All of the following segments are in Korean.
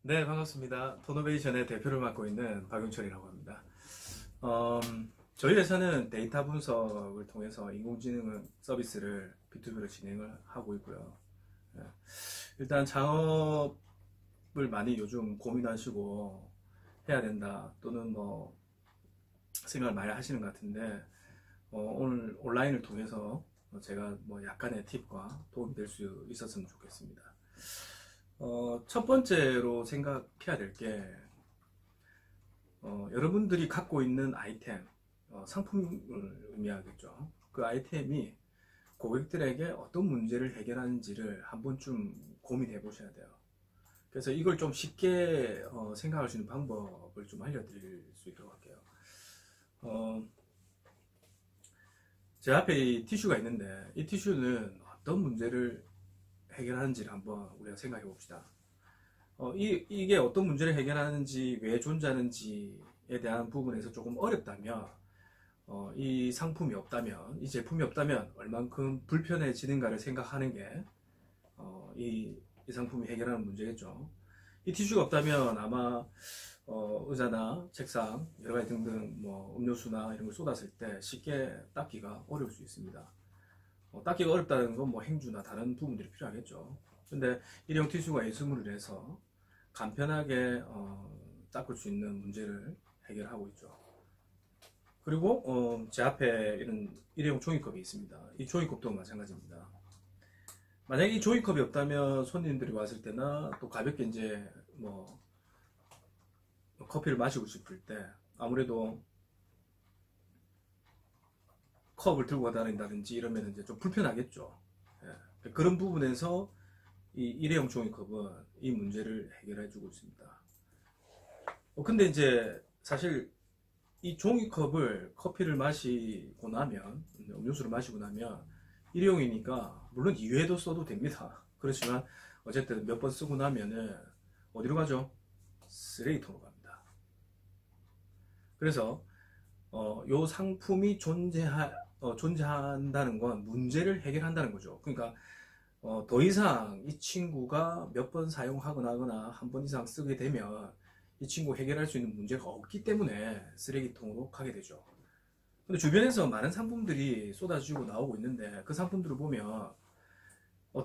네, 반갑습니다. 토노베이션의 대표를 맡고 있는 박용철이라고 합니다. 저희 회사는 데이터 분석을 통해서 인공지능 서비스를 B2B로 진행을 하고 있고요. 예, 일단 창업을 많이 요즘 고민하시고 해야 된다 또는 뭐 생각을 많이 하시는 것 같은데 오늘 온라인을 통해서 제가 뭐 약간의 팁과 도움이 될 수 있었으면 좋겠습니다. 첫 번째로 생각해야 될 게, 여러분들이 갖고 있는 아이템, 상품을 의미하겠죠. 그 아이템이 고객들에게 어떤 문제를 해결하는지를 한 번쯤 고민해 보셔야 돼요. 그래서 이걸 좀 쉽게 생각할 수 있는 방법을 좀 알려드릴 수 있도록 할게요. 제 앞에 이 티슈가 있는데, 이 티슈는 어떤 문제를 해결하는지를 한번 우리가 생각해 봅시다. 이게 어떤 문제를 해결하는지, 왜 존재하는지에 대한 부분에서 조금 어렵다면, 이 상품이 없다면, 이 제품이 없다면, 얼만큼 불편해지는가를 생각하는 게, 이 상품이 해결하는 문제겠죠. 이 티슈가 없다면 아마, 의자나 책상, 여러 가지 등등, 뭐, 음료수나 이런 걸 쏟았을 때 쉽게 닦기가 어려울 수 있습니다. 닦기가 어렵다는 건 뭐 행주나 다른 부분들이 필요하겠죠. 근데 일회용 티슈가 인수물을 해서 간편하게 닦을 수 있는 문제를 해결하고 있죠. 그리고 제 앞에 이런 일회용 종이컵이 있습니다. 이 종이컵도 마찬가지입니다. 만약에 이 종이컵이 없다면 손님들이 왔을 때나 또 가볍게 이제 뭐 커피를 마시고 싶을 때 아무래도 컵을 들고 다닌다든지 이러면 이제 좀 불편하겠죠. 예. 그런 부분에서 이 일회용 종이컵은 이 문제를 해결해 주고 있습니다. 근데 이제 사실 이 종이컵을 커피를 마시고 나면, 음료수를 마시고 나면 일회용이니까 물론 이외에도 써도 됩니다. 그렇지만 어쨌든 몇 번 쓰고 나면은 어디로 가죠? 쓰레기통으로 갑니다. 그래서 요 상품이 존재한다는 건 문제를 해결한다는 거죠. 그러니까 더 이상 이 친구가 몇 번 사용하고 나거나 한 번 이상 쓰게 되면 이 친구 해결할 수 있는 문제가 없기 때문에 쓰레기통으로 가게 되죠. 근데 주변에서 많은 상품들이 쏟아지고 나오고 있는데 그 상품들을 보면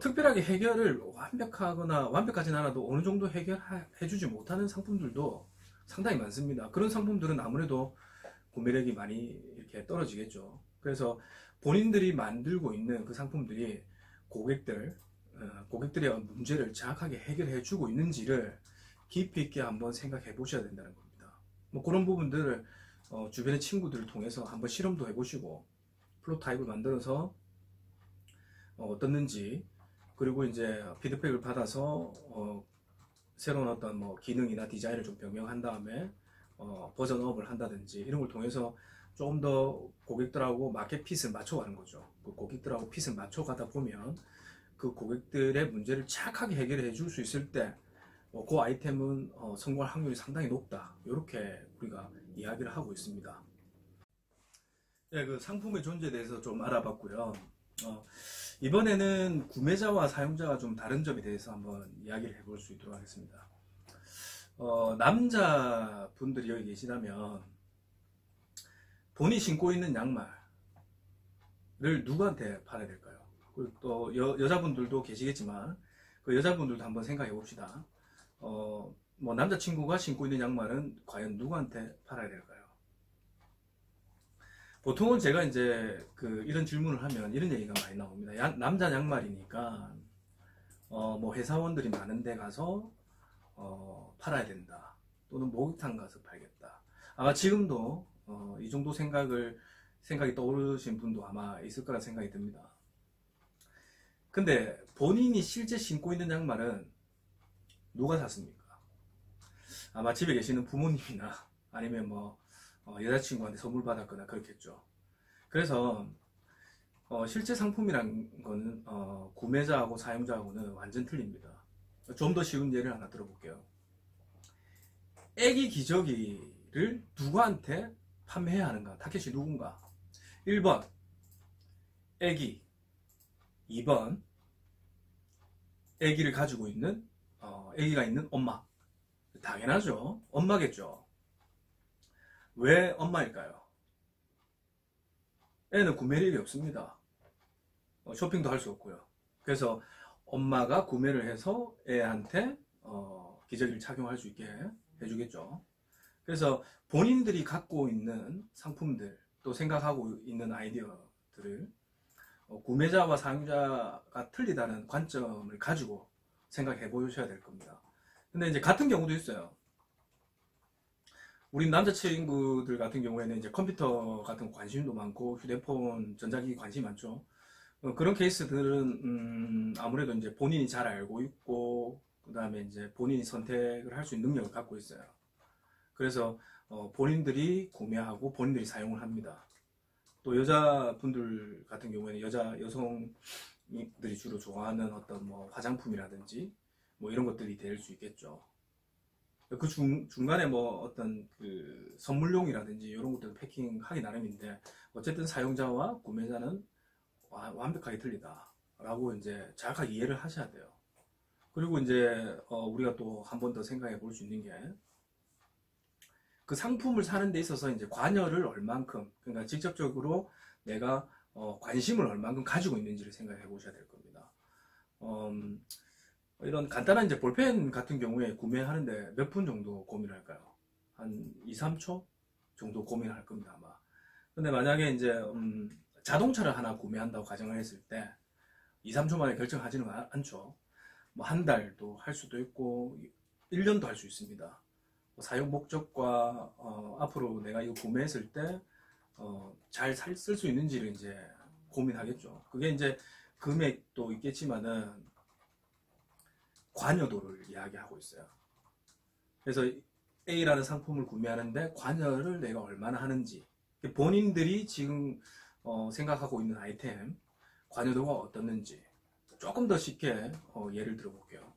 특별하게 해결을 완벽하지는 않아도 어느 정도 해결해주지 못하는 상품들도 상당히 많습니다. 그런 상품들은 아무래도 구매력이 많이 이렇게 떨어지겠죠. 그래서 본인들이 만들고 있는 그 상품들이 고객들의 문제를 정확하게 해결해 주고 있는지를 깊이 있게 한번 생각해 보셔야 된다는 겁니다. 뭐 그런 부분들을 주변의 친구들을 통해서 한번 실험도 해보시고 프로타입을 만들어서 어떻는지, 그리고 이제 피드백을 받아서 새로운 어떤 뭐 기능이나 디자인을 좀 변경한 다음에 버전업을 한다든지 이런 걸 통해서 조금 더 고객들하고 마켓 핏을 맞춰가는 거죠. 그 고객들하고 핏을 맞춰가다 보면 그 고객들의 문제를 착하게 해결해 줄 수 있을 때 그 아이템은 성공할 확률이 상당히 높다. 이렇게 우리가 이야기를 하고 있습니다. 네, 그 상품의 존재에 대해서 좀 알아봤고요. 이번에는 구매자와 사용자가 좀 다른 점에 대해서 한번 이야기를 해볼 수 있도록 하겠습니다. 남자분들이 여기 계시다면 본인이 신고 있는 양말을 누구한테 팔아야 될까요? 그리고 또 여자분들도 계시겠지만 그 여자분들도 한번 생각해 봅시다. 뭐 남자친구가 신고 있는 양말은 과연 누구한테 팔아야 될까요? 보통은 제가 이제 이런 질문을 하면 이런 얘기가 많이 나옵니다. 남자 양말이니까 뭐 회사원들이 많은 데 가서 팔아야 된다. 또는 목욕탕 가서 팔겠다. 아마 지금도 이 정도 생각이 떠오르신 분도 아마 있을 거라 생각이 듭니다. 근데 본인이 실제 신고 있는 양말은 누가 샀습니까? 아마 집에 계시는 부모님이나 아니면 뭐 여자친구한테 선물 받았거나 그렇겠죠. 그래서 실제 상품이란 거는 구매자하고 사용자하고는 완전 틀립니다. 좀 더 쉬운 예를 하나 들어볼게요. 애기 기저귀를 누구한테 판매해야 하는가? 타겟이 누군가? 1번 애기, 2번 애기를 가지고 있는 애기가 있는 엄마, 당연하죠. 엄마겠죠. 왜 엄마일까요? 애는 구매력이 없습니다. 쇼핑도 할 수 없고요. 그래서 엄마가 구매를 해서 애한테 기저귀를 착용할 수 있게 해주겠죠. 그래서 본인들이 갖고 있는 상품들, 또 생각하고 있는 아이디어들을 구매자와 사용자가 틀리다는 관점을 가지고 생각해 보셔야 될 겁니다. 근데 이제 같은 경우도 있어요. 우리 남자친구들 같은 경우에는 이제 컴퓨터 같은 거 관심도 많고 휴대폰, 전자기기 관심이 많죠. 그런 케이스들은 아무래도 이제 본인이 잘 알고 있고 그 다음에 이제 본인이 선택을 할 수 있는 능력을 갖고 있어요. 그래서 본인들이 구매하고 본인들이 사용을 합니다. 또 여자분들 같은 경우에는 여성들이 주로 좋아하는 어떤 뭐 화장품이라든지 뭐 이런 것들이 될 수 있겠죠. 그 중간에 뭐 어떤 그 선물용이라든지 이런 것들 패킹하기 나름인데 어쨌든 사용자와 구매자는 완벽하게 틀리다라고 이제 정확하게 이해를 하셔야 돼요. 그리고 이제 우리가 또 한 번 더 생각해 볼 수 있는 게 그 상품을 사는 데 있어서 이제 관여를 얼만큼, 그러니까 직접적으로 내가 관심을 얼만큼 가지고 있는지를 생각해 보셔야 될 겁니다. 이런 간단한 이제 볼펜 같은 경우에 구매하는데 몇 분 정도 고민할까요? 한 2, 3초 정도 고민할 겁니다, 아마. 근데 만약에 이제 자동차를 하나 구매한다고 가정을 했을 때 2, 3초 만에 결정하지는 않죠. 뭐 한 달도 할 수도 있고 1년도 할 수 있습니다. 사용 목적과 앞으로 내가 이거 구매했을 때 잘 쓸 수 있는지를 이제 고민하겠죠. 그게 이제 금액도 있겠지만은 관여도를 이야기하고 있어요. 그래서 A라는 상품을 구매하는데 관여를 내가 얼마나 하는지, 본인들이 지금 생각하고 있는 아이템 관여도가 어떻는지 조금 더 쉽게 예를 들어 볼게요.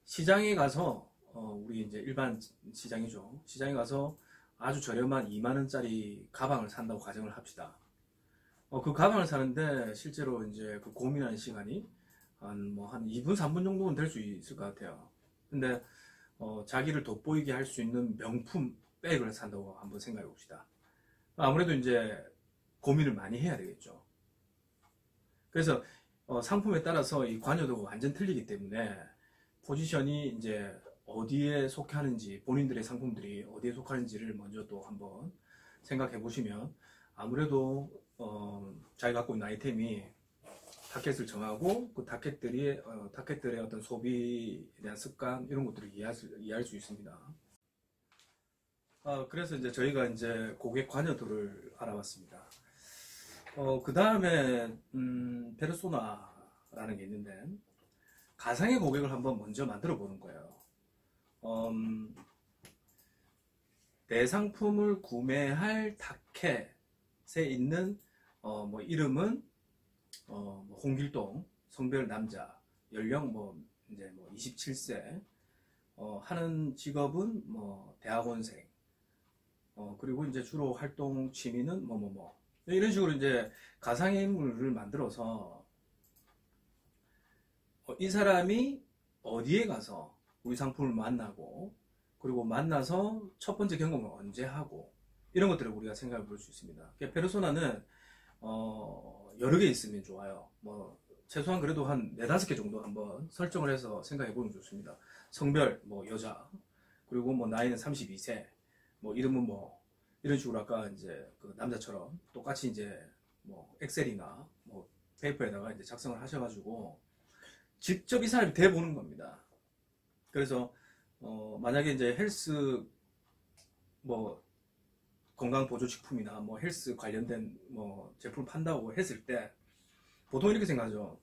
시장에 가서 우리 이제 일반 시장이죠. 시장에 가서 아주 저렴한 2만 원짜리 가방을 산다고 가정을 합시다. 그 가방을 사는데 실제로 이제 그 고민하는 시간이 한 2분, 3분 정도는 될 수 있을 것 같아요. 근데 자기를 돋보이게 할 수 있는 명품 백을 산다고 한번 생각해 봅시다. 아무래도 이제 고민을 많이 해야 되겠죠. 그래서 상품에 따라서 이 관여도가 완전 틀리기 때문에 포지션이 이제 어디에 속하는지, 본인들의 상품들이 어디에 속하는지를 먼저 또 한번 생각해 보시면 아무래도 자기가 갖고 있는 아이템이 타켓을 정하고 그 타켓들의 어떤 소비에 대한 습관 이런 것들을 이해할 수 있습니다. 그래서 이제 저희가 이제 고객 관여도를 알아봤습니다. 그 다음에 페르소나라는 게 있는데 가상의 고객을 한번 먼저 만들어 보는 거예요. 내 상품을 구매할 타켓에 있는 뭐 이름은 뭐 홍길동, 성별 남자, 연령 이제 27세, 하는 직업은 뭐 대학원생, 그리고 이제 주로 활동 취미는 이런 식으로 이제 가상의 인물을 만들어서 이 사람이 어디에 가서 우리 상품을 만나고 그리고 만나서 첫 번째 경험을 언제 하고 이런 것들을 우리가 생각해 볼 수 있습니다. 페르소나는 여러 개 있으면 좋아요. 뭐 최소한 그래도 한 4-5개 정도 한번 설정을 해서 생각해 보면 좋습니다. 성별 여자, 그리고 나이는 32세, 이름은 이런 식으로 아까 이제 그 남자처럼 똑같이 이제 엑셀이나 페이퍼에다가 이제 작성을 하셔가지고 직접 이 사람이 돼 보는 겁니다. 그래서 만약에 이제 헬스 건강보조식품이나 헬스 관련된 제품을 판다고 했을 때 보통 이렇게 생각하죠.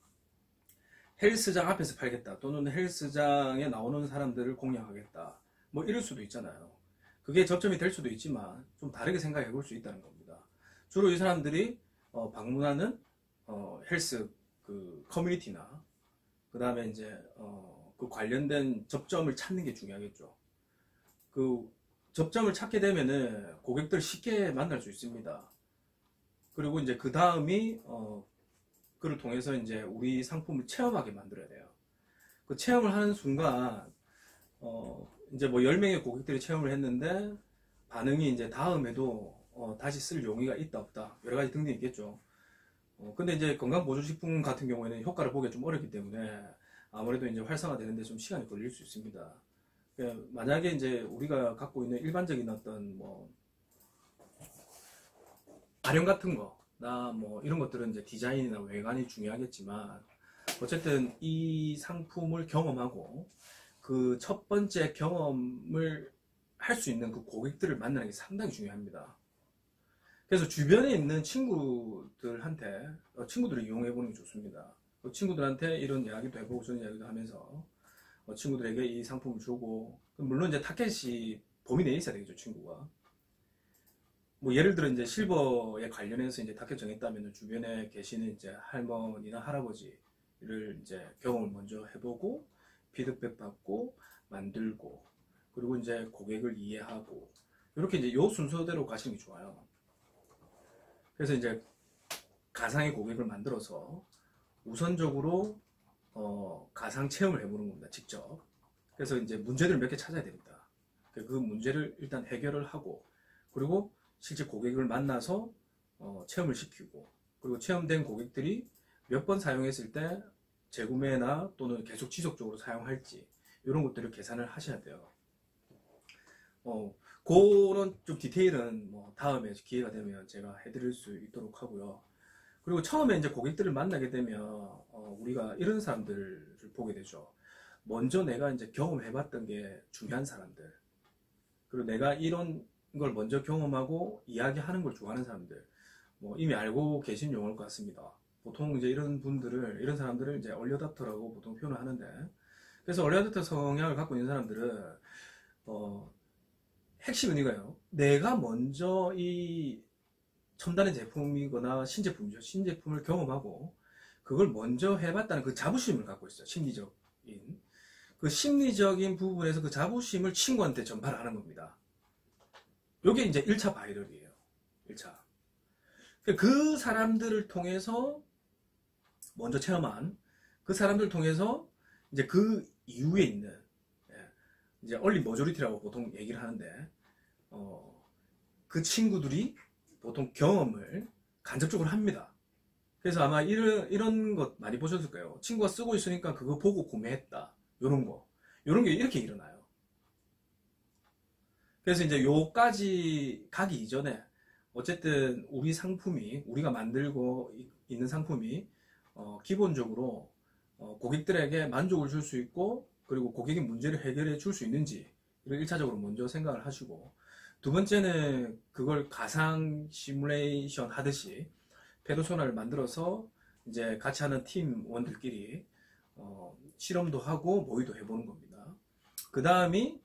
헬스장 앞에서 팔겠다, 또는 헬스장에 나오는 사람들을 공략하겠다, 이럴 수도 있잖아요. 그게 접점이 될 수도 있지만 좀 다르게 생각해 볼 수 있다는 겁니다. 주로 이 사람들이 방문하는 헬스 그 커뮤니티나 그 다음에 이제 그 관련된 접점을 찾는 게 중요하겠죠. 그 접점을 찾게 되면은 고객들 쉽게 만날 수 있습니다. 그리고 이제 그 다음이 그를 통해서 이제 우리 상품을 체험하게 만들어야 돼요. 그 체험을 하는 순간 이제 뭐 10명의 고객들이 체험을 했는데 반응이 이제 다음에도 다시 쓸 용의가 있다 없다 여러 가지 등등이 있겠죠. 근데 이제 건강보조식품 같은 경우에는 효과를 보기가 좀 어렵기 때문에 아무래도 이제 활성화되는데 좀 시간이 걸릴 수 있습니다. 만약에 이제 우리가 갖고 있는 일반적인 어떤 뭐 아령 같은 거나 뭐 이런 것들은 이제 디자인이나 외관이 중요하겠지만 어쨌든 이 상품을 경험하고 그 첫 번째 경험을 할 수 있는 그 고객들을 만나는 게 상당히 중요합니다. 그래서 주변에 있는 친구들한테 친구들을 이용해 보는 게 좋습니다. 친구들한테 이런 이야기도 해보고 저런 이야기도 하면서 친구들에게 이 상품을 주고 물론 이제 타겟이 범위 내에 있어야 되겠죠. 친구가 뭐 예를 들어 이제 실버에 관련해서 이제 타겟 정했다면 주변에 계시는 이제 할머니나 할아버지를 이제 경험을 먼저 해보고 피드백 받고 만들고 그리고 이제 고객을 이해하고 이렇게 이제 요 순서대로 가시는 게 좋아요. 그래서 이제 가상의 고객을 만들어서 우선적으로 가상 체험을 해보는 겁니다. 직접. 그래서 이제 문제들을 몇 개 찾아야 됩니다. 그 문제를 일단 해결을 하고 그리고 실제 고객을 만나서 체험을 시키고 그리고 체험된 고객들이 몇 번 사용했을 때 재구매나 또는 계속 지속적으로 사용할지 이런 것들을 계산을 하셔야 돼요. 그런 좀 디테일은 뭐 다음에 기회가 되면 제가 해드릴 수 있도록 하고요. 그리고 처음에 이제 고객들을 만나게 되면 우리가 이런 사람들을 보게 되죠. 먼저 내가 이제 경험해봤던 게 중요한 사람들, 그리고 내가 이런 걸 먼저 경험하고 이야기하는 걸 좋아하는 사람들, 뭐 이미 알고 계신 용어일 것 같습니다. 보통 이제 이런 사람들을 이제 얼리어답터라고 보통 표현을 하는데, 그래서 얼리어답터 성향을 갖고 있는 사람들은 핵심은 이거예요. 내가 먼저 이 첨단의 제품이거나 신제품이죠. 신제품을 경험하고 그걸 먼저 해봤다는 그 자부심을 갖고 있어요. 심리적인. 그 심리적인 부분에서 그 자부심을 친구한테 전파를 하는 겁니다. 이게 이제 1차 바이럴이에요. 1차. 그 사람들을 통해서 먼저 체험한 그 사람들을 통해서 이제 그 이후에 있는 이제 얼리 머조리티라고 보통 얘기를 하는데 그 친구들이 보통 경험을 간접적으로 합니다. 그래서 아마 이런 것 많이 보셨을 거예요. 친구가 쓰고 있으니까 그거 보고 구매했다. 요런 게 이렇게 일어나요. 그래서 이제 요까지 가기 이전에 어쨌든 우리가 만들고 있는 상품이 기본적으로 고객들에게 만족을 줄 수 있고 그리고 고객의 문제를 해결해 줄 수 있는지 이걸 1차적으로 먼저 생각을 하시고 두 번째는 그걸 가상 시뮬레이션 하듯이 페르소나를 만들어서 이제 같이 하는 팀원들끼리 실험도 하고 모의도 해보는 겁니다. 그 다음이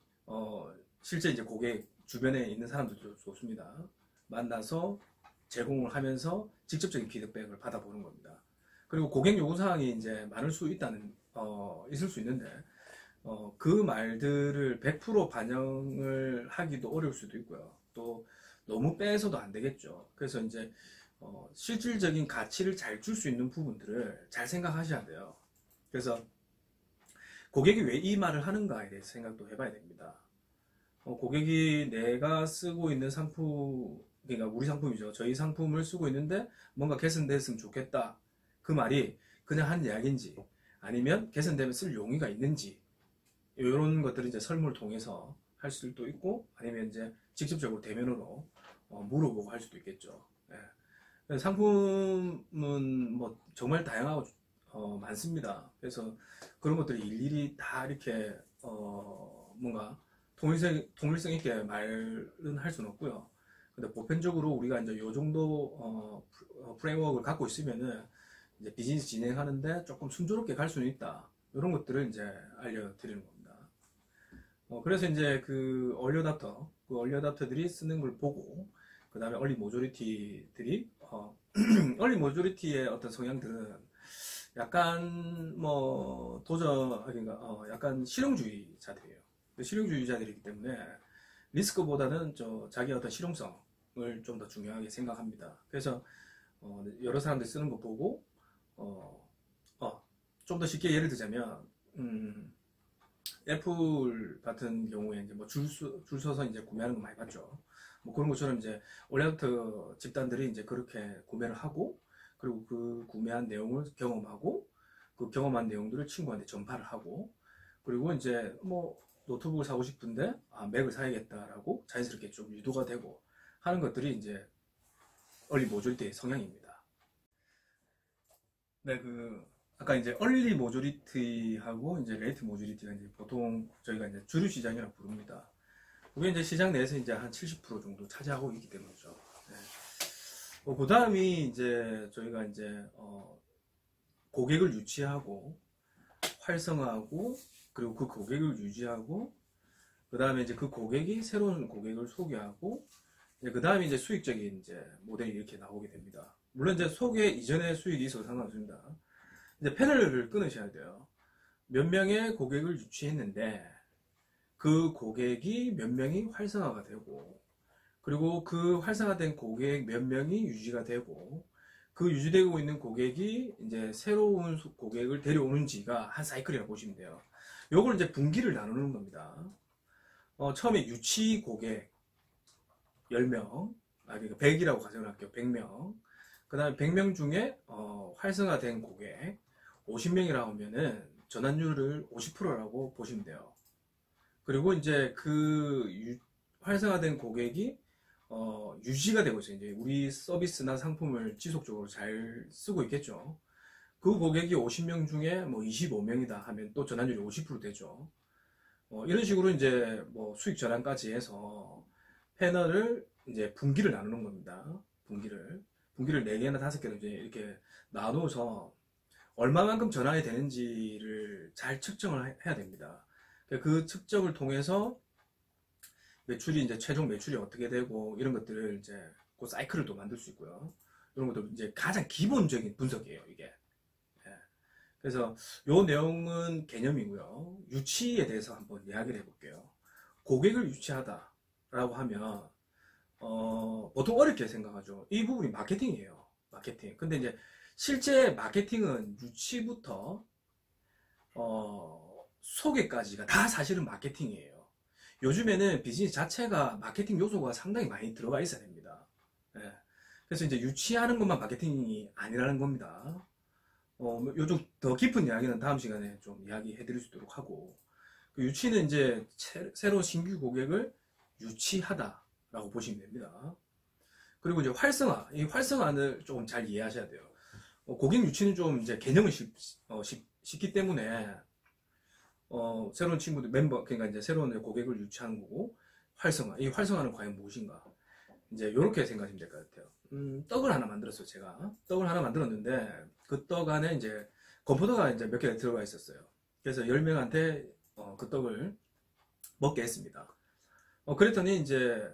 실제 이제 고객 주변에 있는 사람들도 좋습니다. 만나서 제공을 하면서 직접적인 피드백을 받아보는 겁니다. 그리고 고객 요구사항이 이제 많을 수 있을 수 있는데 그 말들을 100% 반영을 하기도 어려울 수도 있고요. 또 너무 빼서도 안 되겠죠. 그래서 이제 실질적인 가치를 잘 줄 수 있는 부분들을 잘 생각하셔야 돼요. 그래서 고객이 왜 이 말을 하는가에 대해서 생각도 해봐야 됩니다. 고객이 내가 쓰고 있는 상품, 그러니까 우리 상품이죠. 저희 상품을 쓰고 있는데 뭔가 개선됐으면 좋겠다. 그 말이 그냥 한 이야기인지 아니면 개선되면 쓸 용의가 있는지 이런 것들을 이제 설문을 통해서 할 수도 있고 아니면 이제 직접적으로 대면으로 물어보고 할 수도 있겠죠. 예. 상품은 뭐 정말 다양하고 많습니다. 그래서 그런 것들이 일일이 다 이렇게 뭔가 통일성 있게 말은 할 수는 없고요. 근데 보편적으로 우리가 이제 요 정도 프레임워크를 갖고 있으면은 이제 비즈니스 진행하는데 조금 순조롭게 갈 수는 있다. 이런 것들을 이제 알려드리는 겁니다. 그래서 이제 그 얼리어답터들이 쓰는 걸 보고 그 다음에 얼리 모조리티들이 얼리 모조리티의 어떤 성향들은 약간 뭐 그러니까 약간 실용주의자들이에요. 실용주의자들이기 때문에 리스크보다는 자기 어떤 실용성을 좀 더 중요하게 생각합니다. 그래서 여러 사람들이 쓰는 거 보고 좀 더 쉽게 예를 들자면 애플 같은 경우에 이제 뭐 줄 서서 이제 구매하는 거 많이 봤죠. 뭐 그런 것처럼 이제 올리아부터 집단들이 이제 그렇게 구매를 하고, 그리고 그 구매한 내용을 경험하고, 그 경험한 내용들을 친구한테 전파를 하고, 그리고 이제 뭐 노트북을 사고 싶은데 맥을 사야겠다라고 자연스럽게 좀 유도가 되고 하는 것들이 이제 얼리 모조리티의 성향입니다. 네, 아까 이제 얼리 모조리티하고 이제 레이트 모조리티가 이제 보통 저희가 이제 주류 시장이라고 부릅니다. 그게 이제 시장 내에서 이제 한 70% 정도 차지하고 있기 때문이죠. 네. 그 다음이 이제 저희가 이제 고객을 유치하고 활성화하고, 그리고 그 고객을 유지하고, 그 다음에 이제 그 고객이 새로운 고객을 소개하고, 그 다음에 이제 수익적인 이제 모델이 이렇게 나오게 됩니다. 물론 이제 소개 이전에 수익이 있어도 상관없습니다. 이제 패널을 끊으셔야 돼요. 몇 명의 고객을 유치했는데 그 고객이 몇 명이 활성화가 되고, 그리고 그 활성화된 고객 몇 명이 유지가 되고, 그 유지되고 있는 고객이 이제 새로운 고객을 데려오는지가 한 사이클이라고 보시면 돼요. 요걸 이제 분기를 나누는 겁니다. 처음에 유치 고객 10명, 그러니까 100이라고 가정을 할게요. 100명. 그 다음에 100명 중에 활성화된 고객 50명이라고 하면은 전환율을 50%라고 보시면 돼요. 그리고 이제 활성화된 고객이 유지가 되고 있어요. 이제 우리 서비스나 상품을 지속적으로 잘 쓰고 있겠죠. 그 고객이 50명 중에 뭐 25명이다 하면 또 전환율이 50% 되죠. 이런 식으로 이제 뭐 수익 전환까지 해서 패널을 이제 분기를 나누는 겁니다. 분기를 4개나 5개로 이제 이렇게 나눠서 얼마만큼 전환이 되는지를 잘 측정을 해야 됩니다. 그 측정을 통해서 매출이 이제 최종 매출이 어떻게 되고 이런 것들을 이제 그 사이클을 또 만들 수 있고요. 이런 것도 이제 가장 기본적인 분석이에요, 이게. 예. 그래서 요 내용은 개념이고요. 유치에 대해서 한번 이야기를 해볼게요. 고객을 유치하다라고 하면 보통 어렵게 생각하죠. 이 부분이 마케팅이에요. 마케팅. 근데 이제 실제 마케팅은 유치부터 소개까지가 다 사실은 마케팅이에요. 요즘에는 비즈니스 자체가 마케팅 요소가 상당히 많이 들어가 있어야 됩니다. 예. 그래서 이제 유치하는 것만 마케팅이 아니라는 겁니다. 요즘 더 깊은 이야기는 다음 시간에 좀 이야기해 드릴 수 있도록 하고, 그 유치는 이제 새로 신규 고객을 유치하다라고 보시면 됩니다. 그리고 이제 이 활성화를 조금 잘 이해하셔야 돼요. 고객 유치는 좀 이제 개념이 쉽기 때문에 새로운 친구들, 그러니까 이제 새로운 고객을 유치하는 거고, 이 활성화는 과연 무엇인가? 이제 이렇게 생각하시면 될 것 같아요. 떡을 하나 만들었어요, 제가. 떡을 하나 만들었는데, 그 떡 안에 이제 건포도가 이제 몇 개 들어가 있었어요. 그래서 10명한테 그 떡을 먹게 했습니다. 그랬더니 이제,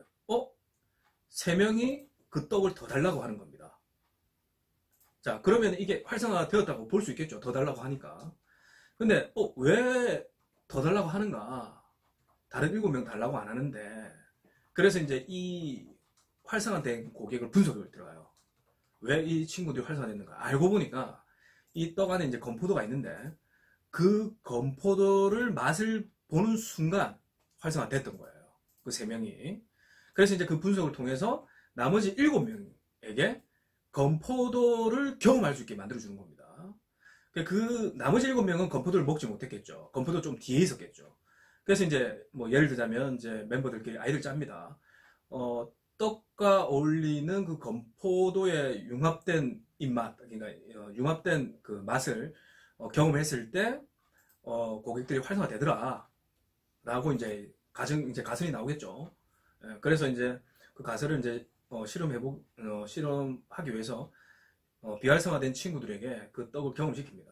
3명이 그 떡을 더 달라고 하는 겁니다. 자, 그러면 이게 활성화가 되었다고 볼 수 있겠죠. 더 달라고 하니까. 근데 왜 더 달라고 하는가? 다른 7명 달라고 안 하는데. 그래서 이제 이 활성화된 고객을 분석을 들어가요. 왜 이 친구들이 활성화됐는가? 알고 보니까 이 떡 안에 이제 건포도가 있는데 그 건포도를 맛을 보는 순간 활성화됐던 거예요. 그 3명이. 그래서 이제 그 분석을 통해서 나머지 7명에게 건포도를 경험할 수 있게 만들어주는 겁니다. 그 나머지 7명은 건포도를 먹지 못했겠죠. 건포도 좀 뒤에 있었겠죠. 그래서 이제 뭐 예를 들자면 이제 멤버들끼리 아이들 짭니다. 떡과 어울리는 그 건포도의 융합된 입맛, 그러니까 융합된 그 맛을 경험했을 때 고객들이 활성화되더라 라고 이제 가설이 나오겠죠. 그래서 이제 그 가설을 이제 실험하기 위해서 비활성화된 친구들에게 그 떡을 경험시킵니다.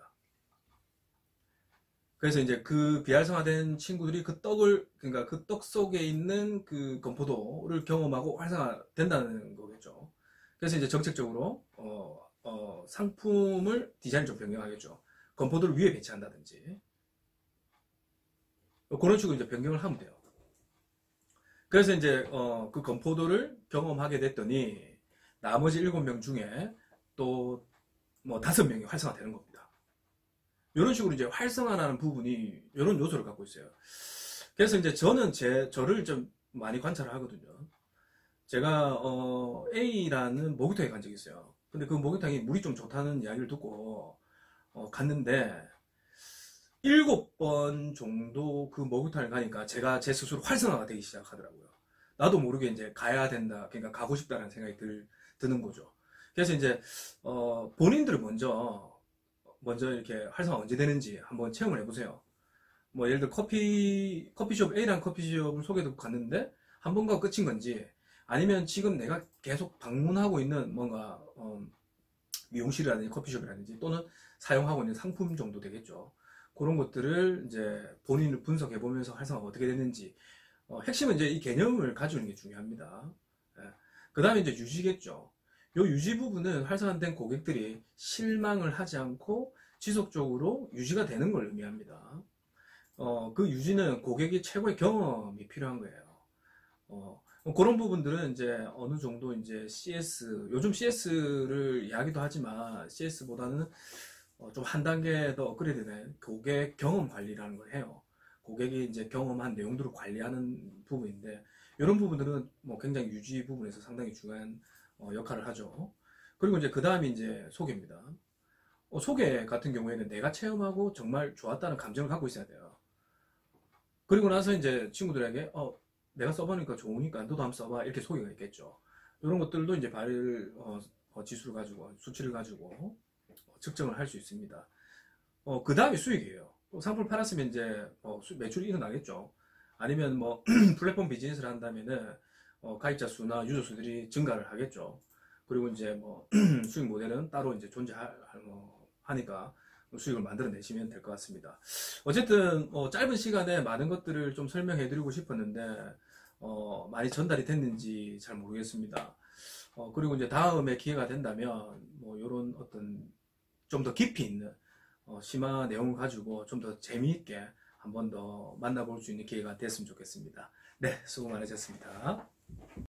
그래서 이제 그 비활성화된 친구들이 그러니까 그 떡 속에 있는 그 건포도를 경험하고 활성화된다는 거겠죠. 그래서 이제 정책적으로 상품을 디자인을 좀 변경하겠죠. 건포도를 위에 배치한다든지 그런 식으로 이제 변경을 하면 돼요. 그래서 이제 그 건포도를 경험하게 됐더니 나머지 7명 중에 또 뭐 5명이 활성화되는 겁니다. 이런 식으로 이제 활성화하는 부분이 이런 요소를 갖고 있어요. 그래서 이제 저는 저를 좀 많이 관찰을 하거든요. 제가 A라는 목욕탕에 간 적이 있어요. 근데 그 목욕탕이 물이 좀 좋다는 이야기를 듣고 갔는데 7번 정도 그 목욕탕을 가니까 제가 제 스스로 활성화가 되기 시작하더라고요. 나도 모르게 이제 가야 된다, 그러니까 가고 싶다는 생각이 드는 거죠. 그래서 이제 본인들을 먼저 이렇게 활성화 언제 되는지 한번 체험을 해보세요. 뭐 예를 들어 커피숍 A라는 커피숍을 소개받고 갔는데 한 번 가고 끝인 건지, 아니면 지금 내가 계속 방문하고 있는 뭔가 미용실이라든지 커피숍이라든지 또는 사용하고 있는 상품 정도 되겠죠. 그런 것들을 이제 본인을 분석해 보면서 활성화가 어떻게 됐는지, 핵심은 이제 이 개념을 가지는 게 중요합니다. 그 다음에 이제 유지겠죠. 요 유지 부분은 활성화된 고객들이 실망을 하지 않고 지속적으로 유지가 되는 걸 의미합니다. 그 유지는 고객이 최고의 경험이 필요한 거예요. 그런 부분들은 이제 어느 정도 이제 요즘 CS를 이야기도 하지만 CS보다는 좀 한 단계 더 업그레이드된 고객 경험 관리라는 걸 해요. 고객이 이제 경험한 내용들을 관리하는 부분인데, 이런 부분들은 뭐 굉장히 유지 부분에서 상당히 중요한 역할을 하죠. 그리고 이제 그 다음이 이제 소개입니다. 소개 같은 경우에는 내가 체험하고 정말 좋았다는 감정을 갖고 있어야 돼요. 그리고 나서 이제 친구들에게 내가 써보니까 좋으니까 너도 한번 써봐, 이렇게 소개가 있겠죠. 이런 것들도 이제 지수를 가지고, 수치를 가지고 측정을 할 수 있습니다. 그 다음이 수익이에요. 상품을 팔았으면 이제 매출이 일어나겠죠. 아니면 뭐 플랫폼 비즈니스를 한다면은 가입자 수나 유저 수들이 증가를 하겠죠. 그리고 이제 뭐 수익 모델은 따로 이제 하니까 수익을 만들어내시면 될 것 같습니다. 어쨌든 짧은 시간에 많은 것들을 좀 설명해 드리고 싶었는데 많이 전달이 됐는지 잘 모르겠습니다. 그리고 이제 다음에 기회가 된다면 뭐 이런 어떤 좀 더 깊이 있는 심화 내용을 가지고 좀 더 재미있게 한 번 더 만나볼 수 있는 기회가 됐으면 좋겠습니다. 네, 수고 많으셨습니다.